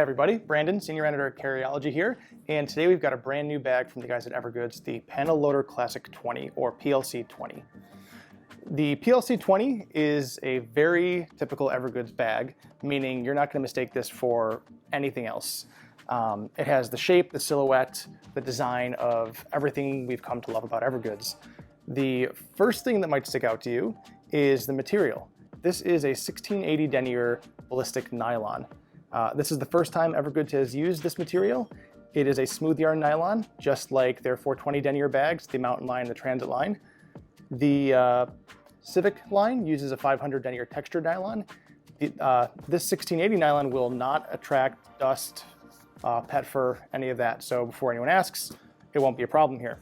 everybody, Brandon, Senior Editor at Carryology here, and today we've got a brand new bag from the guys at Evergoods, the Loader Classicl20 or PLC20. The PLC20 is a very typical Evergoods bag, meaning you're not going to mistake this for anything else. It has the shape, the silhouette, the design of everything we've come to love about Evergoods. The first thing that might stick out to you is the material. This is a 1680 denier ballistic nylon. This is the first time Evergoods has used this material. It is a smooth yarn nylon, just like their 420 denier bags, the mountain line and the transit line. The Civic line uses a 500 denier textured nylon. This 1680 nylon will not attract dust, pet fur, any of that. So before anyone asks, it won't be a problem here.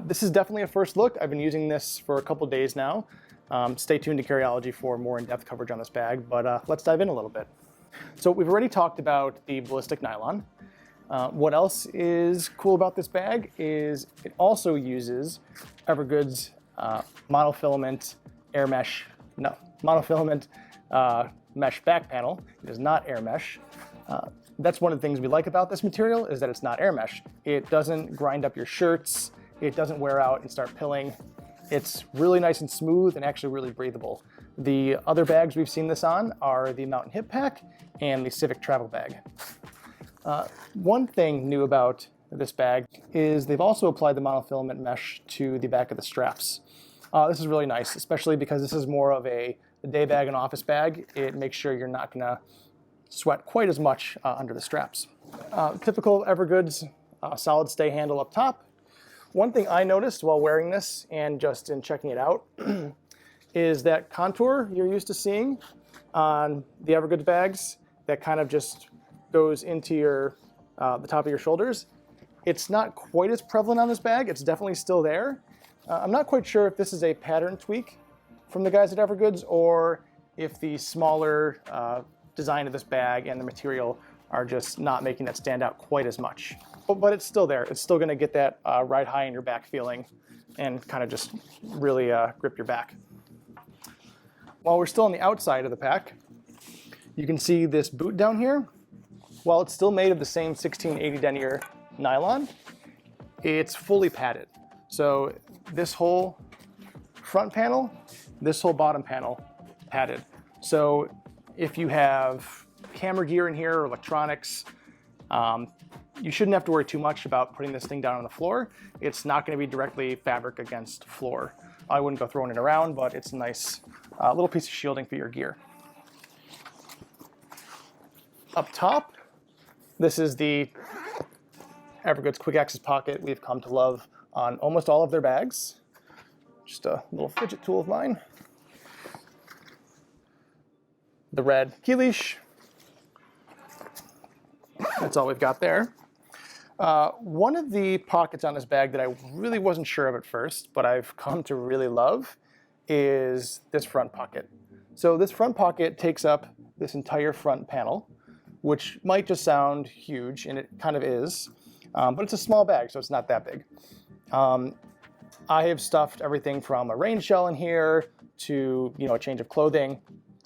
This is definitely a first look. I've been using this for a couple days now. Stay tuned to Carryology for more in-depth coverage on this bag, but let's dive in a little bit. So we've already talked about the ballistic nylon. What else is cool about this bag is it also uses Evergoods monofilament mesh back panel. It is not air mesh. That's one of the things we like about this material is that it's not air mesh. It doesn't grind up your shirts. It doesn't wear out and start pilling. It's really nice and smooth and actually really breathable. The other bags we've seen this on are the Mountain Hip Pack and the Civic Travel Bag. One thing new about this bag is they've also applied the monofilament mesh to the back of the straps. This is really nice, especially because this is more of a day bag and office bag. It makes sure you're not gonna sweat quite as much under the straps. Typical Evergoods solid stay handle up top. One thing I noticed while wearing this and just in checking it out is that contour you're used to seeing on the Evergoods bags that kind of just goes into your the top of your shoulders. It's not quite as prevalent on this bag. It's definitely still there. I'm not quite sure if this is a pattern tweak from the guys at Evergoods or if the smaller design of this bag and the material are just not making that stand out quite as much. But it's still there. It's still going to get that ride high in your back feeling and kind of just really grip your back. While we're still on the outside of the pack, you can see this boot down here. While it's still made of the same 1680 denier nylon, it's fully padded. So this whole front panel, this whole bottom panel, padded. So if you have camera gear in here or electronics, you shouldn't have to worry too much about putting this thing down on the floor. It's not going to be directly fabric against floor. I wouldn't go throwing it around, but it's a nice little piece of shielding for your gear. Up top, this is the Evergoods quick access pocket we've come to love on almost all of their bags. Just a little fidget tool of mine. The red key leash. That's all we've got there. One of the pockets on this bag that I really wasn't sure of at first, but I've come to really love, is this front pocket. So this front pocket takes up this entire front panel, which might just sound huge, and it kind of is, but it's a small bag, so it's not that big. I have stuffed everything from a rain shell in here to a change of clothing,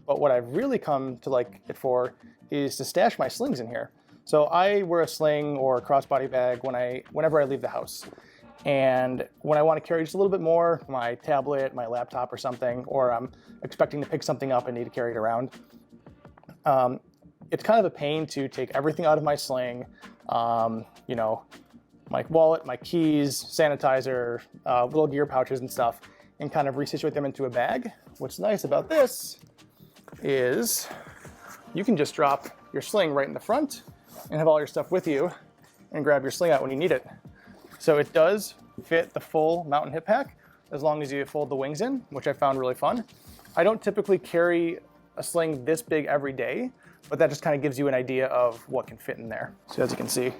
but what I've really come to like it for is to stash my slings in here. So I wear a sling or a crossbody bag whenever I leave the house. And when I want to carry just a little bit more, my tablet, my laptop or something, or I'm expecting to pick something up and need to carry it around, it's kind of a pain to take everything out of my sling, my wallet, my keys, sanitizer, little gear pouches and stuff, and kind of resituate them into a bag. What's nice about this is you can just drop your sling right in the front and have all your stuff with you and grab your sling out when you need it. So it does fit the full Mountain Hip Pack as long as you fold the wings in, which I found really fun. I don't typically carry a sling this big every day, but that just kind of gives you an idea of what can fit in there. So as you can see,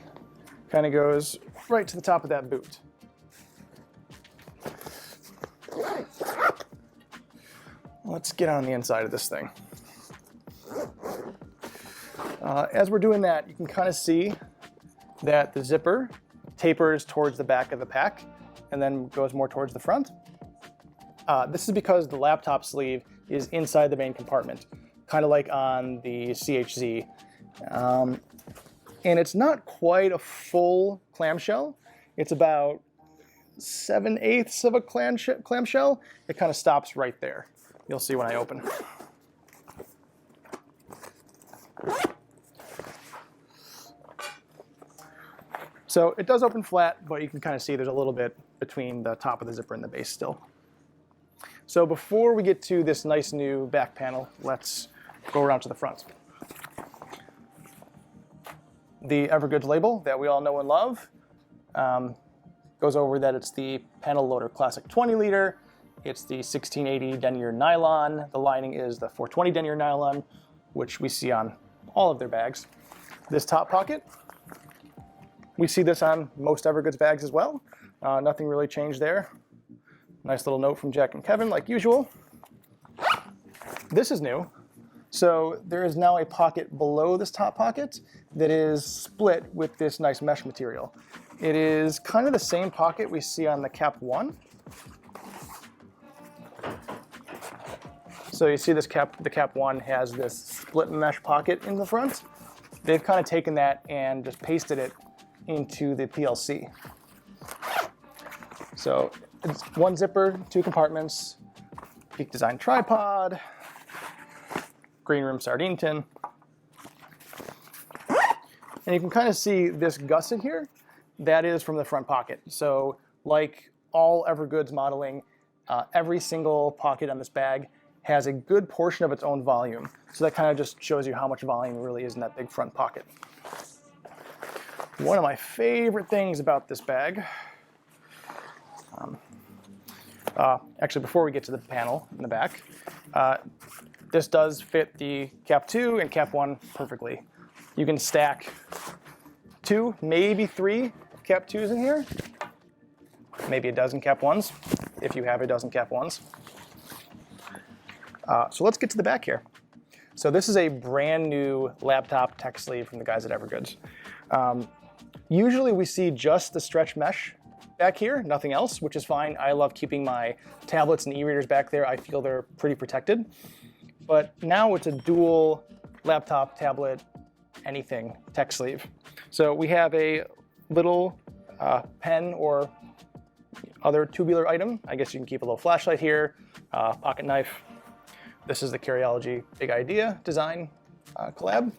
kind of goes right to the top of that boot. Let's get on the inside of this thing. As we're doing that, you can kind of see that the zipper tapers towards the back of the pack and then goes more towards the front. This is because the laptop sleeve is inside the main compartment, kind of like on the CHZ. And it's not quite a full clamshell. It's about 7/8 of a clamshell. It kind of stops right there. You'll see when I open. So it does open flat, but you can kind of see there's a little bit between the top of the zipper and the base still. So before we get to this nice new back panel, let's go around to the front. The Evergoods label that we all know and love goes over that it's the panel Loader Classic 20 liter. It's the 1680 denier nylon. The lining is the 420 denier nylon, which we see on all of their bags. This top pocket, we see this on most Evergoods bags as well. Nothing really changed there. Nice little note from Jack and Kevin, like usual. This is new. So there is now a pocket below this top pocket that is split with this nice mesh material. It is kind of the same pocket we see on the Cap 1. So you see this the Cap 1 has this split mesh pocket in the front. They've kind of taken that and just pasted it into the PLC. So it's one zipper, 2 compartments, Peak Design tripod, green room sardine tin. And you can kind of see this gusset here. That is from the front pocket. So like all Evergoods modeling, every single pocket on this bag has a good portion of its own volume. So that kind of just shows you how much volume really is in that big front pocket. One of my favorite things about this bag, actually before we get to the panel in the back, this does fit the Cap 2 and Cap 1 perfectly. You can stack 2, maybe 3 Cap 2s in here, maybe a dozen Cap 1s, if you have a dozen Cap 1s. So let's get to the back here. So this is a brand new laptop tech sleeve from the guys at Evergoods. Usually we see just the stretch mesh back here, nothing else, which is fine. I love keeping my tablets and e-readers back there. I feel they're pretty protected. But now it's a dual laptop, tablet, anything tech sleeve. So we have a little pen or other tubular item. I guess you can keep a little flashlight here, pocket knife. This is the Carryology Big Idea design collab.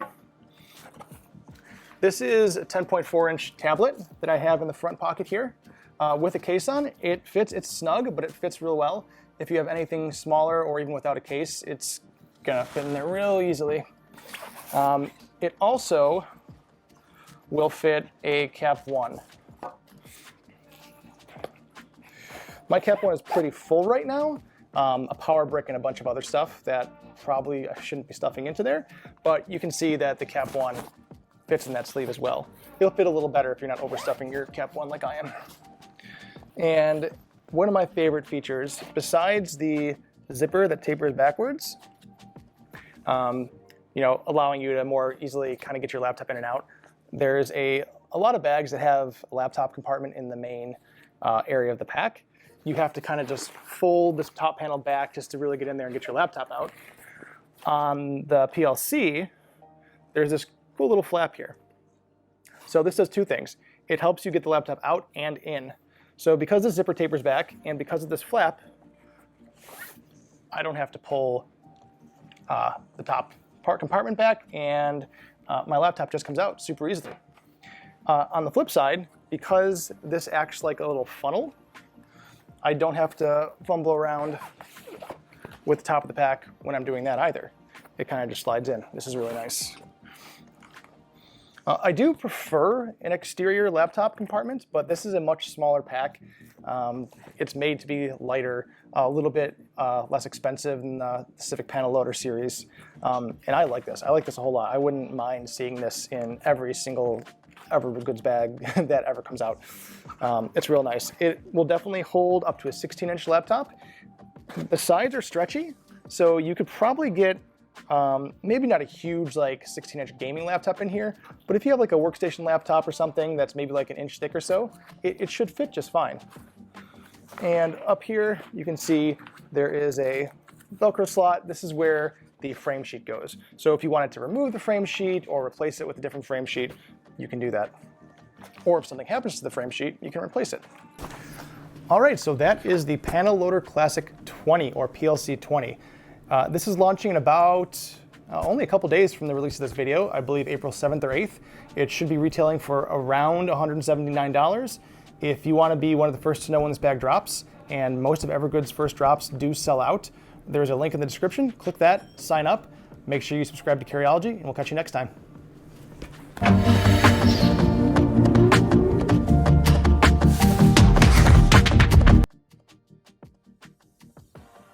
This is a 10.4-inch tablet that I have in the front pocket here. With a case on, it fits. It's snug, but it fits real well. If you have anything smaller or even without a case, it's gonna fit in there real easily. It also will fit a Cap 1. My Cap 1 is pretty full right now. A power brick and a bunch of other stuff that probably I shouldn't be stuffing into there, but you can see that the Cap 1 fits in that sleeve as well. It'll fit a little better if you're not overstuffing your Cap 1 like I am. And one of my favorite features, besides the zipper that tapers backwards, allowing you to more easily kind of get your laptop in and out, there's a lot of bags that have a laptop compartment in the main area of the pack. You have to kind of just fold this top panel back just to really get in there and get your laptop out. On the PLC, there's this cool little flap here. So this does 2 things. It helps you get the laptop out and in. So because the zipper tapers back and because of this flap, I don't have to pull the top compartment back, and my laptop just comes out super easily. On the flip side, because this acts like a little funnel, I don't have to fumble around with the top of the pack when I'm doing that either. It kind of just slides in. This is really nice. I do prefer an exterior laptop compartment, but this is a much smaller pack. It's made to be lighter, a little bit less expensive than the Civic Panel Loader series. And I like this. I like this a whole lot. I wouldn't mind seeing this in every single Evergoods bag that ever comes out. It's real nice. It will definitely hold up to a 16-inch laptop. The sides are stretchy, so you could probably get maybe not a huge like 16-inch gaming laptop in here, but if you have like a workstation laptop or something that's maybe like an inch thick or so, it should fit just fine. And up here you can see there is a Velcro slot. This is where the frame sheet goes. So if you wanted to remove the frame sheet or replace it with a different frame sheet, you can do that. Or if something happens to the frame sheet, you can replace it. All right, so that is the Loader Classic20 or PLC20. This is launching in about only a couple days from the release of this video, I believe April 7th or 8th. It should be retailing for around $179. If you want to be one of the first to know when this bag drops, and most of Evergoods' first drops do sell out, there's a link in the description. Click that, sign up, make sure you subscribe to Carryology, and we'll catch you next time.